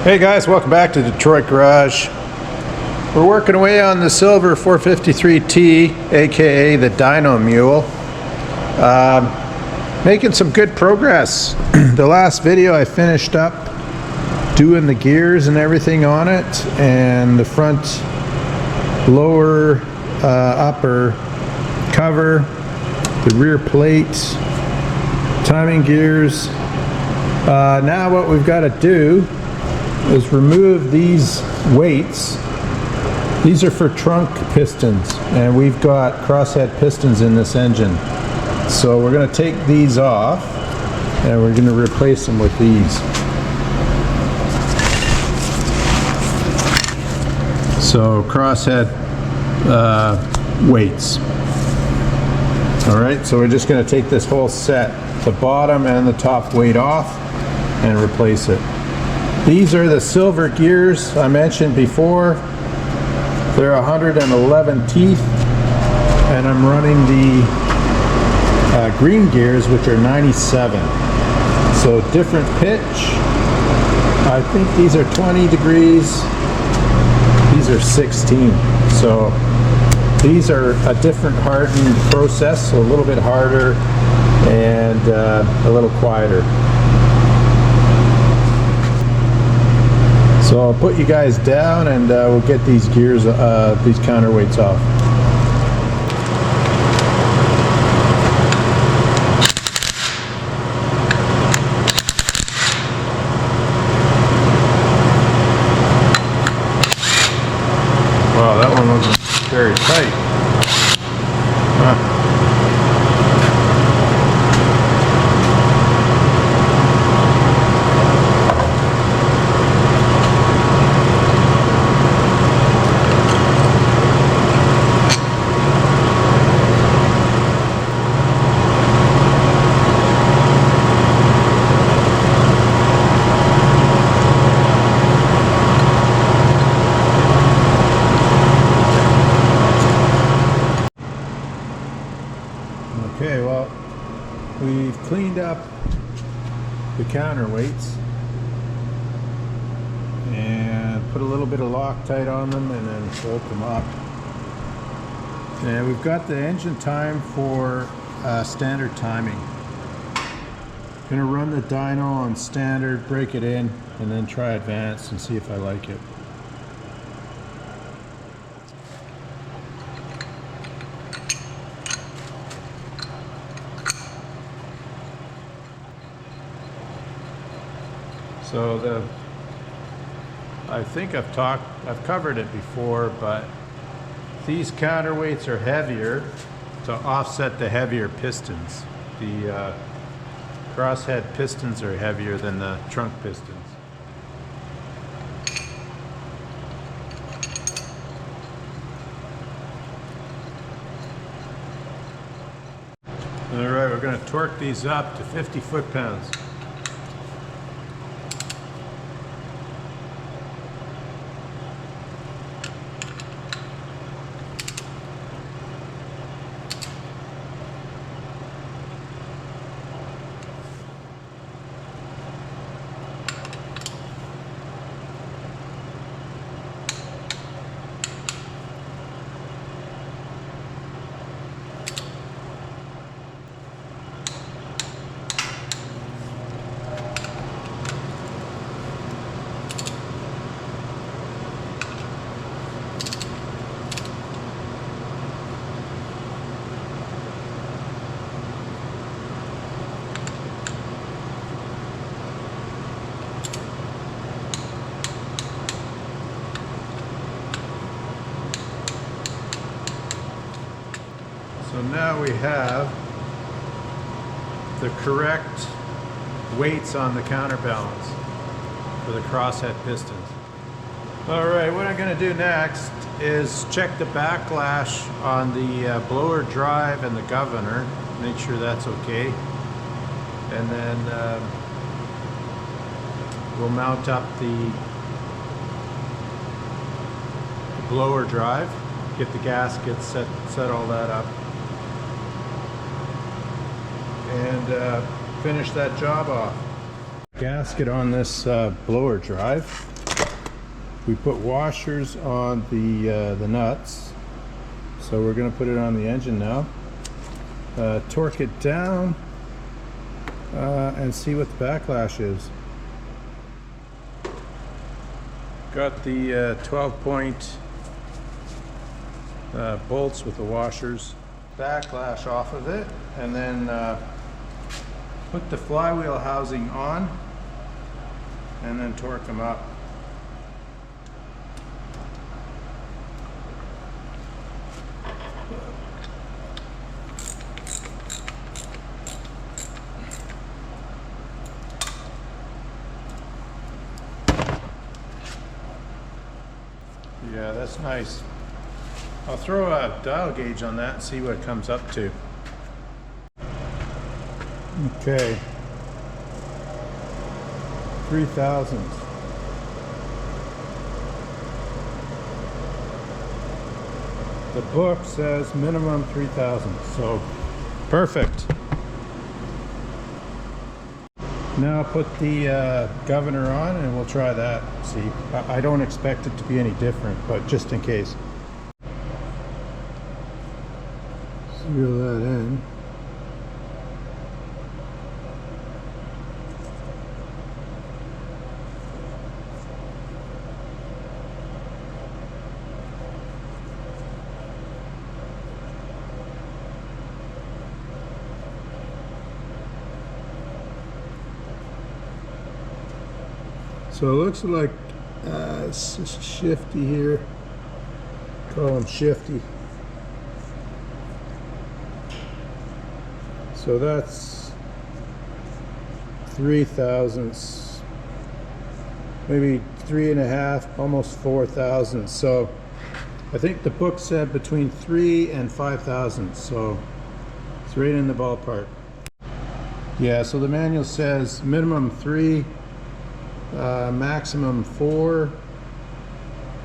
Hey guys, welcome back to Detroit Garage. We're working away on the silver 453T, aka the Dyno Mule. Making some good progress. The last video I finished up doing the gears and everything on it, and the front lower upper cover, the rear plate, timing gears. Now what we've got to do is remove these weights. These are for trunk pistons, and we've got crosshead pistons in this engine. So we're going to take these off and we're going to replace them with these. So crosshead weights. Alright, so we're just going to take this whole set, the bottom and the top weight off, and replace it. These are the silver gears I mentioned before. They're 111 teeth, and I'm running the green gears, which are 97. So different pitch. I think these are 20 degrees. These are 16. So these are a different hardened process, so a little bit harder and a little quieter. So I'll put you guys down and we'll get these gears, these counterweights off. Wow, that one wasn't very tight. Huh. Okay, well, we've cleaned up the counterweights and put a little bit of Loctite on them and then bolt them up. And we've got the engine time for standard timing. Gonna run the dyno on standard, break it in, and then try advanced and see if I like it. So I think I've covered it before, but these counterweights are heavier to offset the heavier pistons. The crosshead pistons are heavier than the trunk pistons. All right, we're going to torque these up to 50 foot-pounds. So now we have the correct weights on the counterbalance for the crosshead pistons. Alright, what I'm going to do next is check the backlash on the blower drive and the governor, make sure that's okay, and then we'll mount up the blower drive, get the gaskets, set all that up, and finish that job off. Gasket on this blower drive. We put washers on the nuts, so we're going to put it on the engine now. Torque it down and see what the backlash is. Got the 12-point bolts with the washers. Backlash off of it, and then put the flywheel housing on and then torque them up. Yeah, that's nice. I'll throw a dial gauge on that and see what it comes up to. Okay. 3,000. The book says minimum 3,000, so perfect. Now put the governor on and we'll try that. See, I don't expect it to be any different, but just in case. Seal that in. So it looks like it's shifty here. Call him shifty. So that's 3 thousandths, maybe 3.5, almost 4 thousandths. So I think the book said between 3 and 5 thousandths. So it's right in the ballpark. Yeah, so the manual says minimum 3, maximum 4,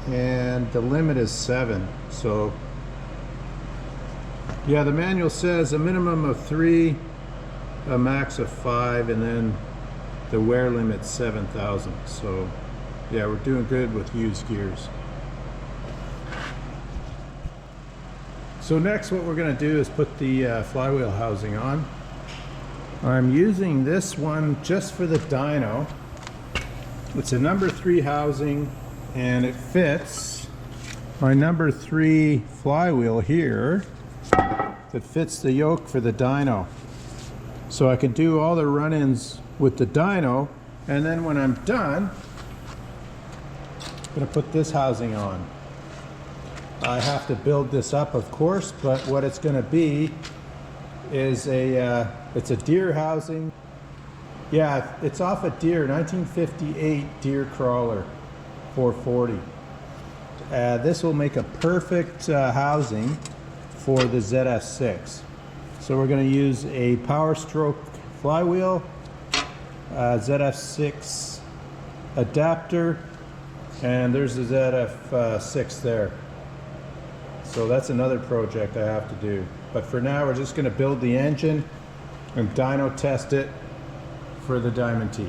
and the limit is 7. So yeah, the manual says a minimum of 3, a max of 5, and then the wear limit 7,000. So yeah, we're doing good with used gears. So next what we're going to do is put the flywheel housing on. I'm using this one just for the dyno. It's a number 3 housing and it fits my number 3 flywheel here. It fits the yoke for the dyno. So I can do all the run-ins with the dyno, and then when I'm done, I'm going to put this housing on. I have to build this up, of course, but what it's going to be is it's a deer housing. Yeah, it's off a deer, 1958 deer crawler, 440. This will make a perfect housing for the ZF6. So we're going to use a Power Stroke flywheel, ZF6 adapter, and there's the ZF6 there. So that's another project I have to do. But for now, we're just going to build the engine and dyno test it for the Diamond T.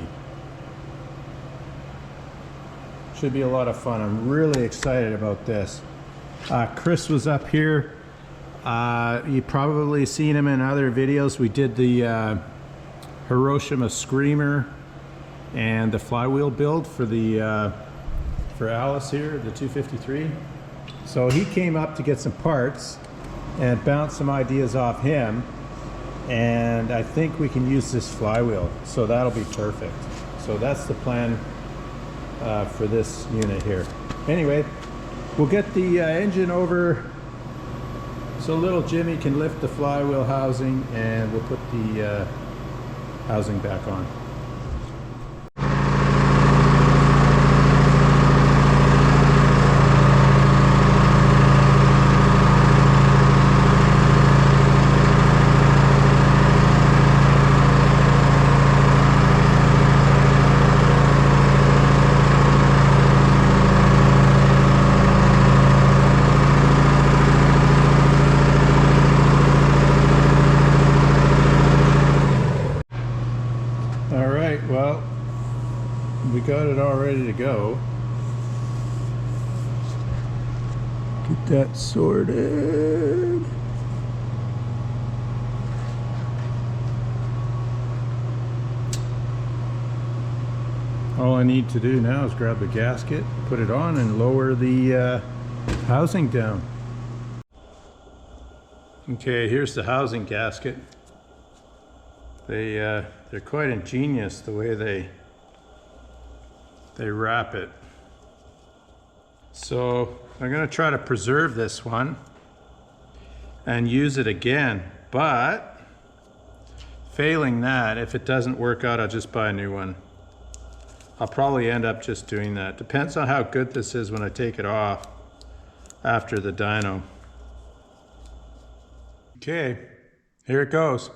Should be a lot of fun. I'm really excited about this. Chris was up here. You've probably seen him in other videos. We did the Hiroshima Screamer and the flywheel build for the for Alice here, the 253. So he came up to get some parts and bounce some ideas off him, and I think we can use this flywheel, so that'll be perfect. So that's the plan for this unit here. Anyway, we'll get the engine over so little Jimmy can lift the flywheel housing, and we'll put the housing back on. We got it all ready to go. Get that sorted. All I need to do now is grab the gasket, put it on, and lower the housing down. Okay, here's the housing gasket. They're quite ingenious the way they wrap it. So I'm going to try to preserve this one and use it again, but failing that, if it doesn't work out, I'll just buy a new one. I'll probably end up just doing that. Depends on how good this is when I take it off after the dyno. Okay, here it goes.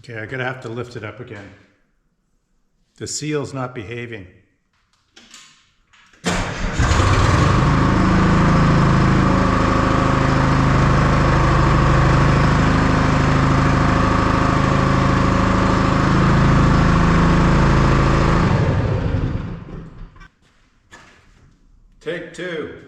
Okay, I'm gonna have to lift it up again. The seal's not behaving. Take two.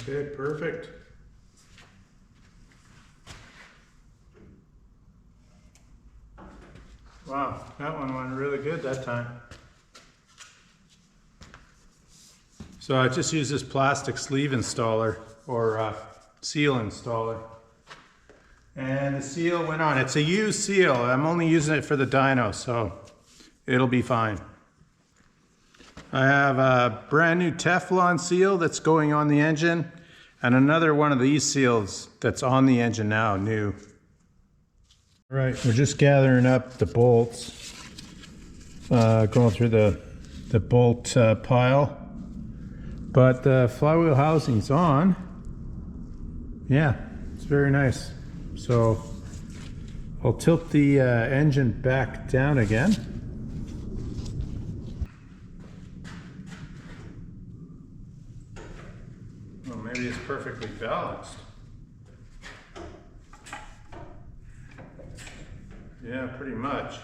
Okay, perfect. Wow, that one went really good that time. So I just used this plastic sleeve installer or seal installer. And the seal went on. It's a used seal. I'm only using it for the dyno, so it'll be fine. I have a brand new Teflon seal that's going on the engine and another one of these seals that's on the engine now, new. All right, we're just gathering up the bolts, going through the bolt pile. But the flywheel housing's on. Yeah, it's very nice. So I'll tilt the engine back down again. Well, maybe it's perfectly balanced. Yeah, pretty much.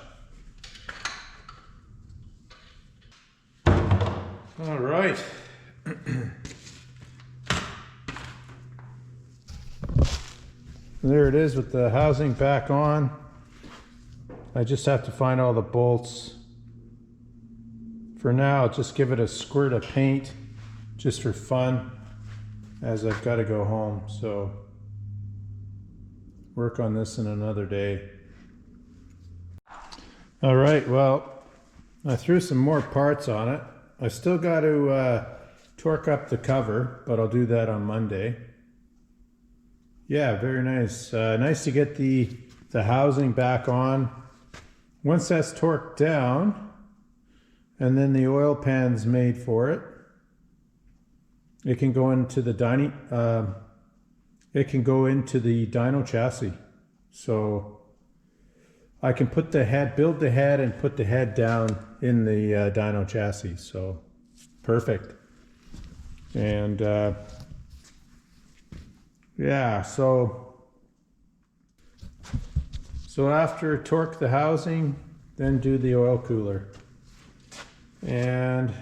All right. There it is with the housing back on. I just have to find all the bolts. For now, I'll just give it a squirt of paint just for fun, as I've got to go home. So work on this in another day. All right, well, I threw some more parts on it. I still got to torque up the cover, but I'll do that on Monday. Yeah, very nice. Nice to get the housing back on. Once that's torqued down, and then the oil pan's made for it, it can go into the dyno chassis. So I can put the head, build the head, and put the head down in the dyno chassis. So perfect. And yeah, so after torque the housing, then do the oil cooler. And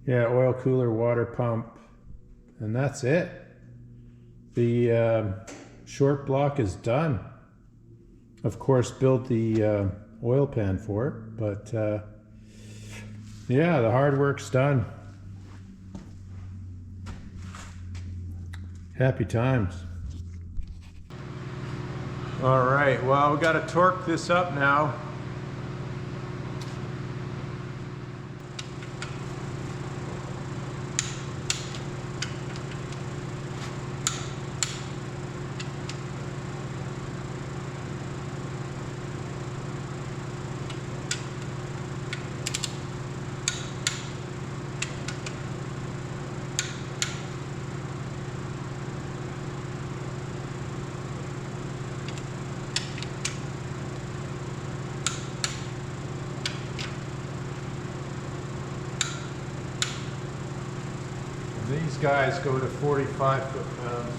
yeah, oil cooler, water pump, and that's it. The short block is done. Of course, build the oil pan for it, but yeah, the hard work's done. Happy times. All right, well, we got to torque this up now. These guys go to 45 foot-pounds.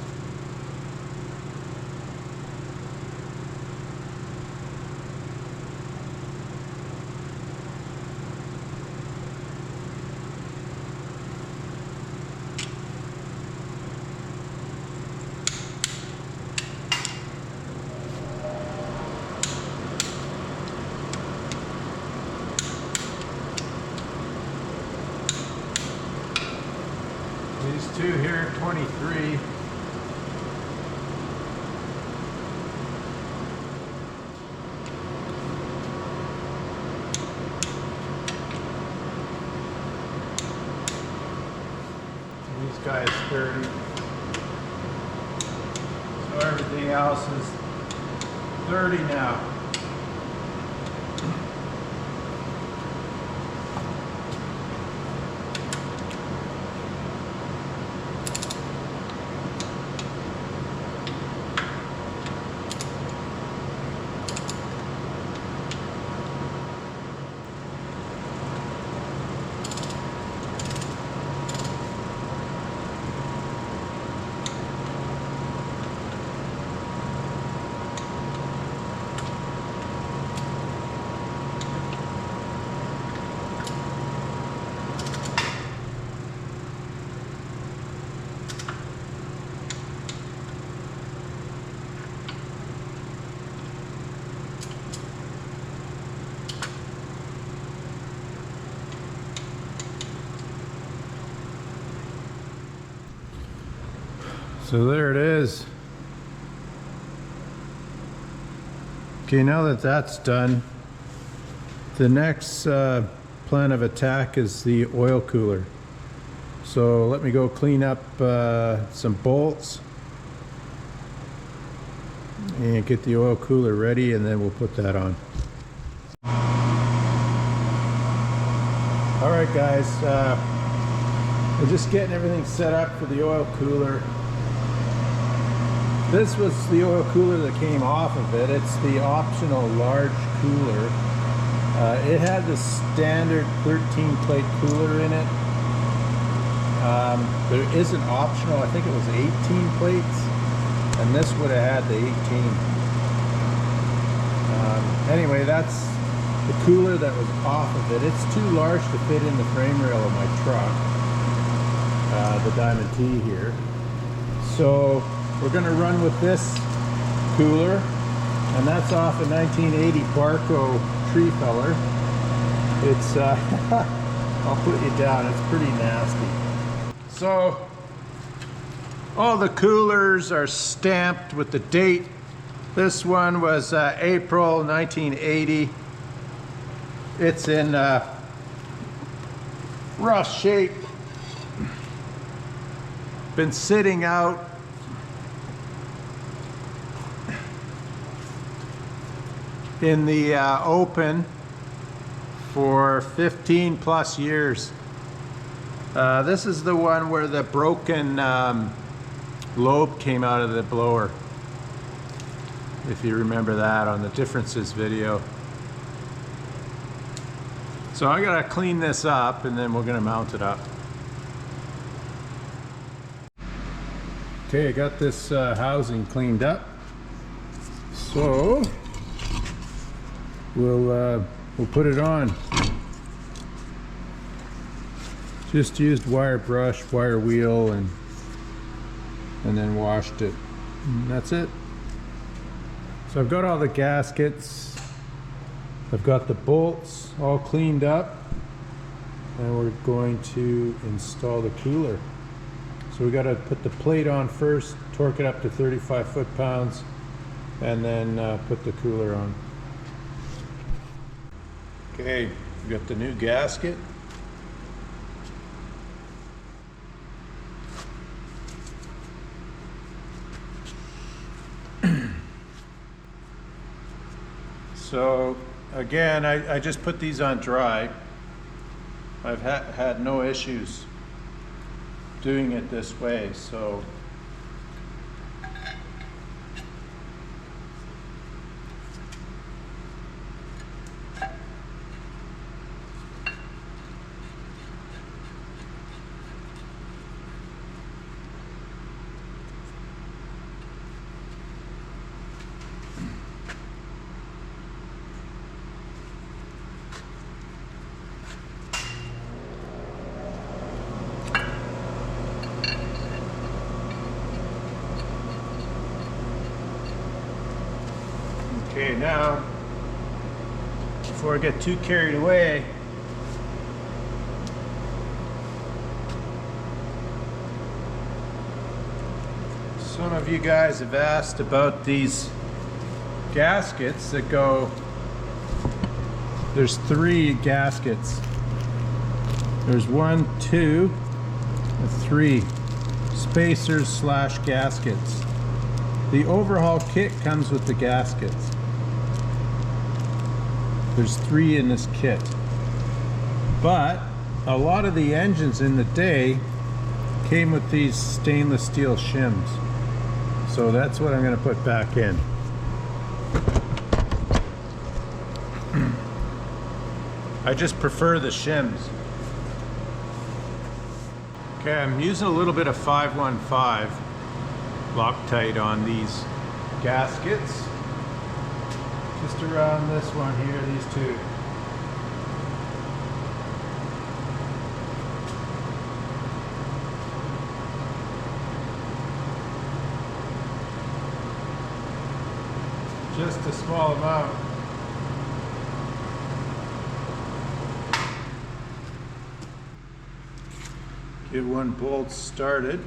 These two here, 23. These guys 30. So everything else is 30 now. So there it is. Okay, now that that's done, the next plan of attack is the oil cooler. So let me go clean up some bolts and get the oil cooler ready, and then we'll put that on. All right guys, we're just getting everything set up for the oil cooler. This was the oil cooler that came off of it. It's the optional large cooler. It had the standard 13 plate cooler in it. There is an optional, I think it was 18 plates, and this would have had the 18. Anyway, that's the cooler that was off of it. It's too large to fit in the frame rail of my truck, the Diamond T here. So we're going to run with this cooler, and that's off a 1980 Barco tree feller. It's, I'll put you down, it's pretty nasty. So, all the coolers are stamped with the date. This one was April 1980. It's in rough shape. Been sitting out in the open for 15 plus years. This is the one where the broken lobe came out of the blower, if you remember that on the differences video. So I gotta clean this up, and then we're gonna mount it up. Okay, I got this housing cleaned up, so we'll put it on. Just used wire brush, wire wheel, and then washed it. And that's it. So I've got all the gaskets. I've got the bolts all cleaned up, and we're going to install the cooler. So we got to put the plate on first, torque it up to 35 foot-pounds, and then put the cooler on. Okay, we got the new gasket. So again, I just put these on dry. I've had no issues doing it this way, so okay, now, before I get too carried away, some of you guys have asked about these gaskets that go, there's 3 gaskets. There's 1, 2, and 3 spacers slash gaskets. The overhaul kit comes with the gaskets. There's 3 in this kit. But a lot of the engines in the day came with these stainless steel shims. So that's what I'm going to put back in. I just prefer the shims. Okay, I'm using a little bit of 515 Loctite on these gaskets. Just around this one here, these 2. Just a small amount. Get one bolt started.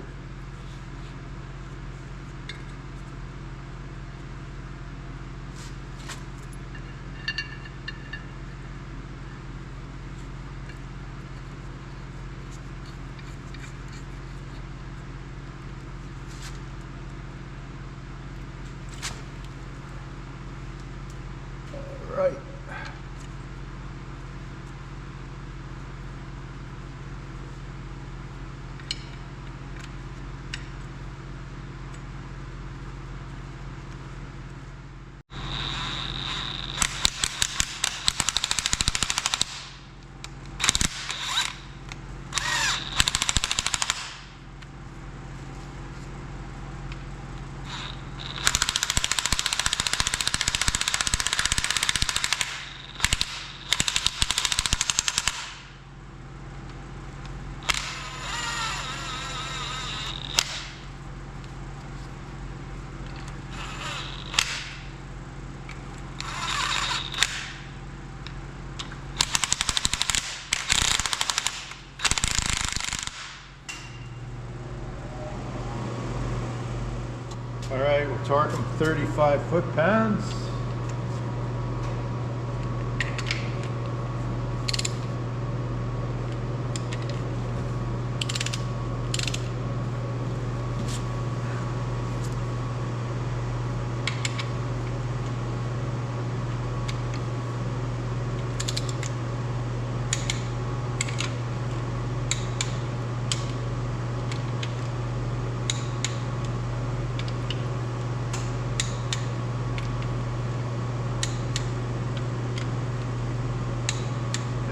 torque them 35 foot-pounds.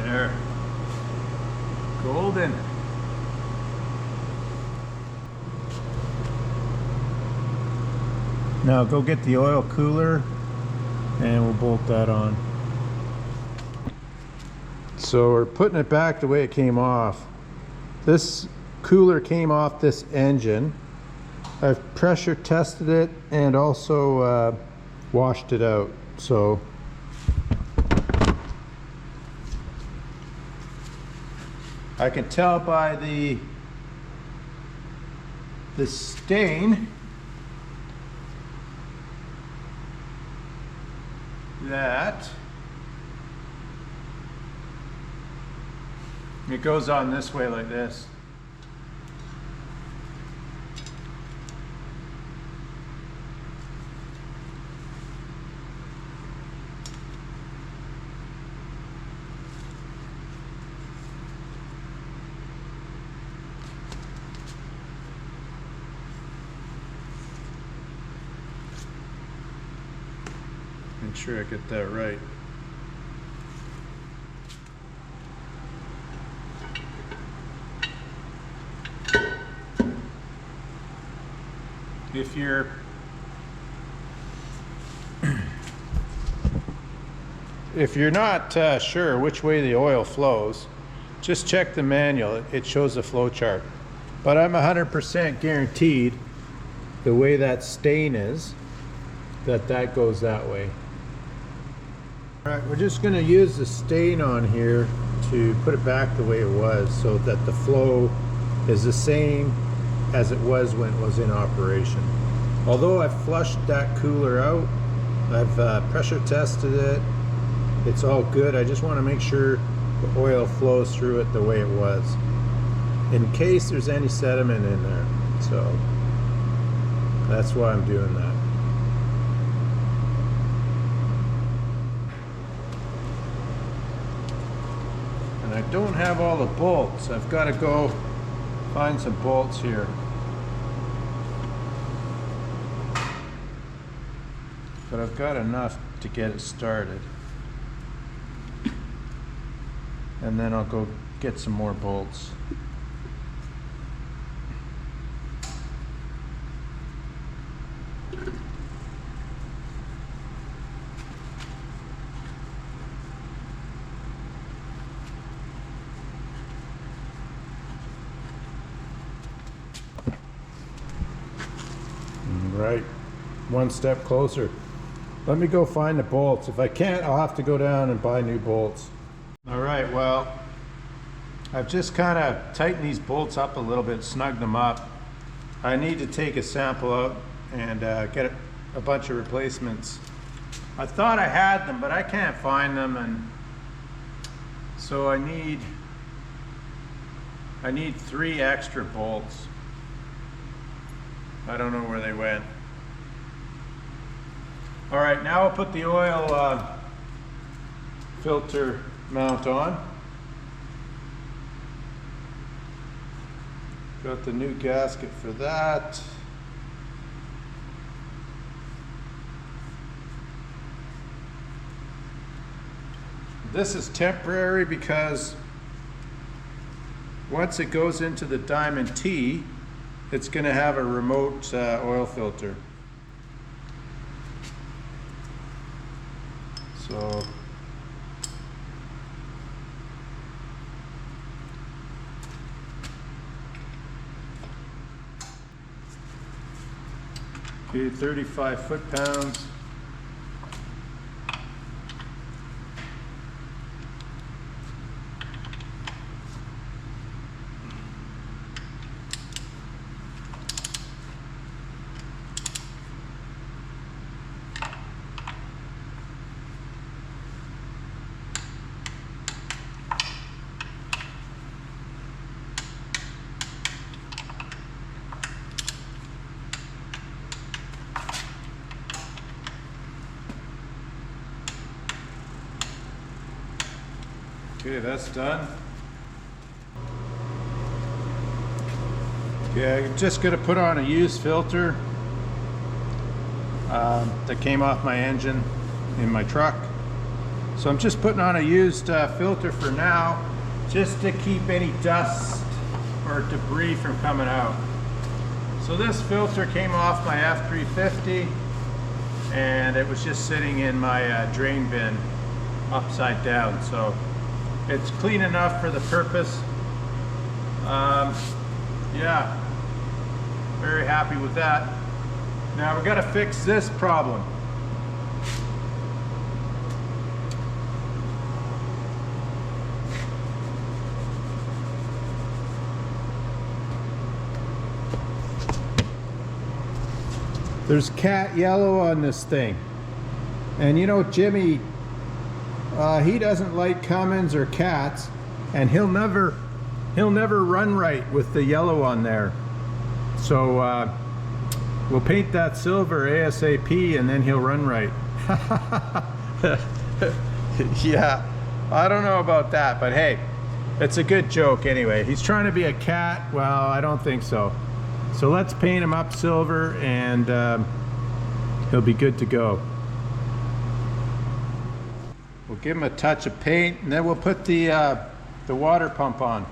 There. Golden. Now go get the oil cooler and we'll bolt that on. So we're putting it back the way it came off. This cooler came off this engine. I've pressure tested it and also washed it out. So I can tell by the stain that it goes on this way like this. Make sure I get that right. If you're not sure which way the oil flows, just check the manual. It shows the flow chart. But I'm 100% guaranteed the way that stain is, that goes that way. All right, we're just going to use the stain on here to put it back the way it was so that the flow is the same as it was when it was in operation. Although I've flushed that cooler out, I've pressure tested it, it's all good. I just want to make sure the oil flows through it the way it was, in case there's any sediment in there. So that's why I'm doing that. And I don't have all the bolts. I've got to go find some bolts here. But I've got enough to get it started. And then I'll go get some more bolts. Right, one step closer. Let me go find the bolts. If I can't, I'll have to go down and buy new bolts. All right, well, I've just kind of tightened these bolts up a little bit, snugged them up. I need to take a sample out and get a bunch of replacements. I thought I had them, but I can't find them, and so I need 3 extra bolts. I don't know where they went. All right, now I'll put the oil filter mount on. Got the new gasket for that. This is temporary because once it goes into the Diamond T, it's going to have a remote oil filter. So okay, 35 foot-pounds. Okay, that's done. Okay, I'm just gonna put on a used filter that came off my engine in my truck. So I'm just putting on a used filter for now, just to keep any dust or debris from coming out. So this filter came off my F350 and it was just sitting in my drain bin upside down. So it's clean enough for the purpose. Yeah, very happy with that. Now we've got to fix this problem. There's cat yellow on this thing. And you know, Jimmy, he doesn't like Cummins or cats, and he'll never run right with the yellow on there. So we'll paint that silver ASAP and then he'll run right. Yeah, I don't know about that, but hey, it's a good joke anyway. He's trying to be a cat. Well, I don't think so. So let's paint him up silver and he'll be good to go. We'll give him a touch of paint and then we'll put the water pump on.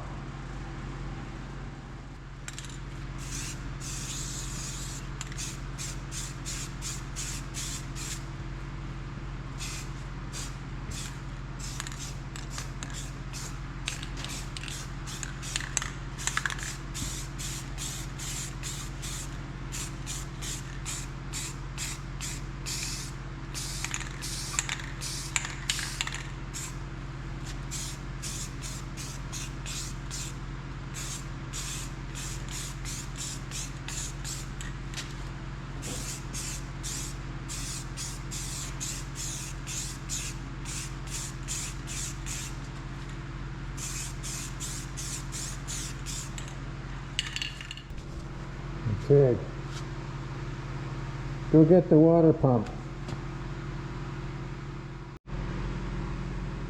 Okay, go get the water pump.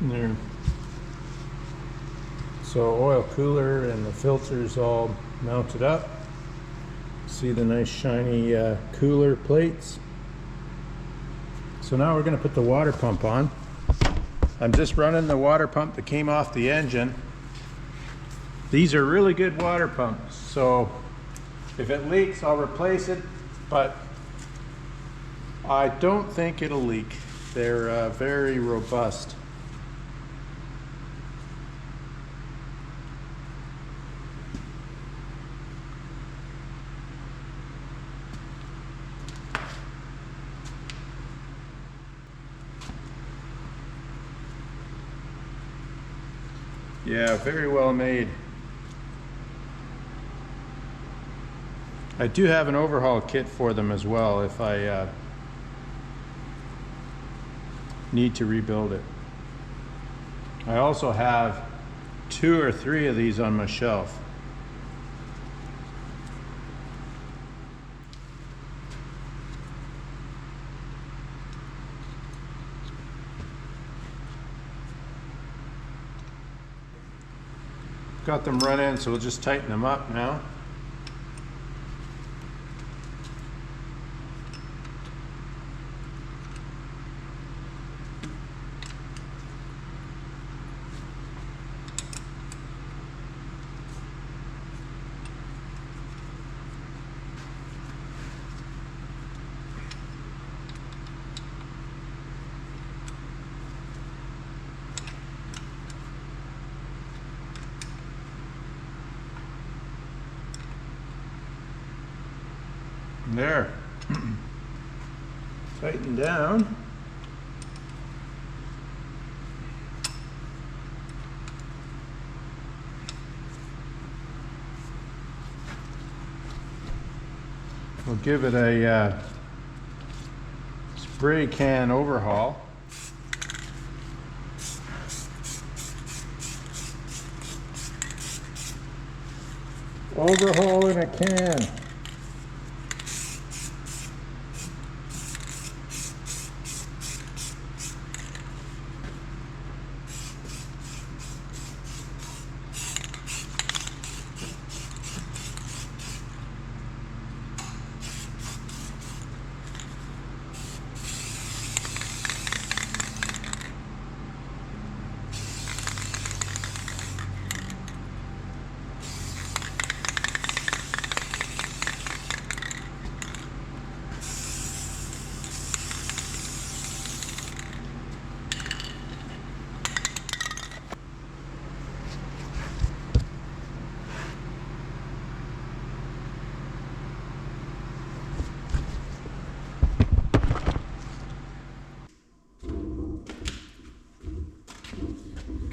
There. So oil cooler and the filters all mounted up. See the nice shiny cooler plates. So now we're going to put the water pump on. I'm just running the water pump that came off the engine. These are really good water pumps, so if it leaks, I'll replace it, but I don't think it'll leak. They're very robust. Yeah, very well made. I do have an overhaul kit for them as well if I need to rebuild it. I also have 2 or 3 of these on my shelf. Got them running, so we'll just tighten them up now. There. Tighten down. We'll give it a spray can overhaul. Overhaul in a can.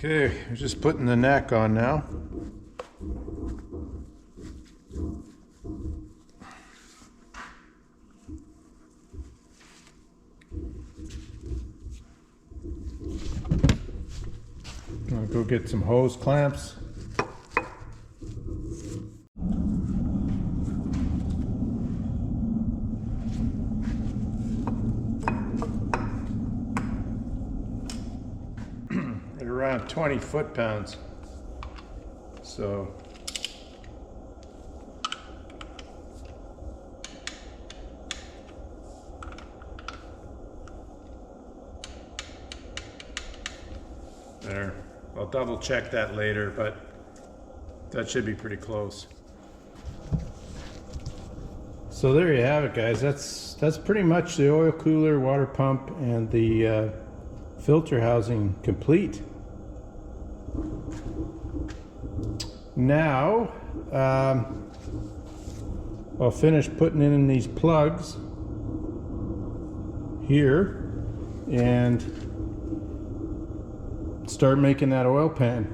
Okay, we're just putting the neck on now. I'll go get some hose clamps. At around 20 foot-pounds. So there. I'll double check that later, but that should be pretty close. So there you have it, guys. That's pretty much the oil cooler, water pump, and the filter housing complete. Now I'll finish putting in these plugs here and start making that oil pan.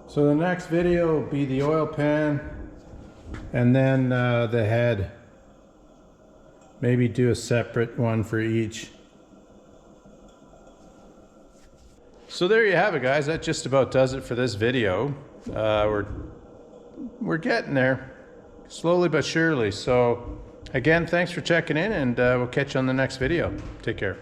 So the next video will be the oil pan and then the head. Maybe do a separate one for each. So there you have it, guys. That just about does it for this video. We're getting there, slowly but surely. So again, thanks for checking in, and we'll catch you on the next video. Take care.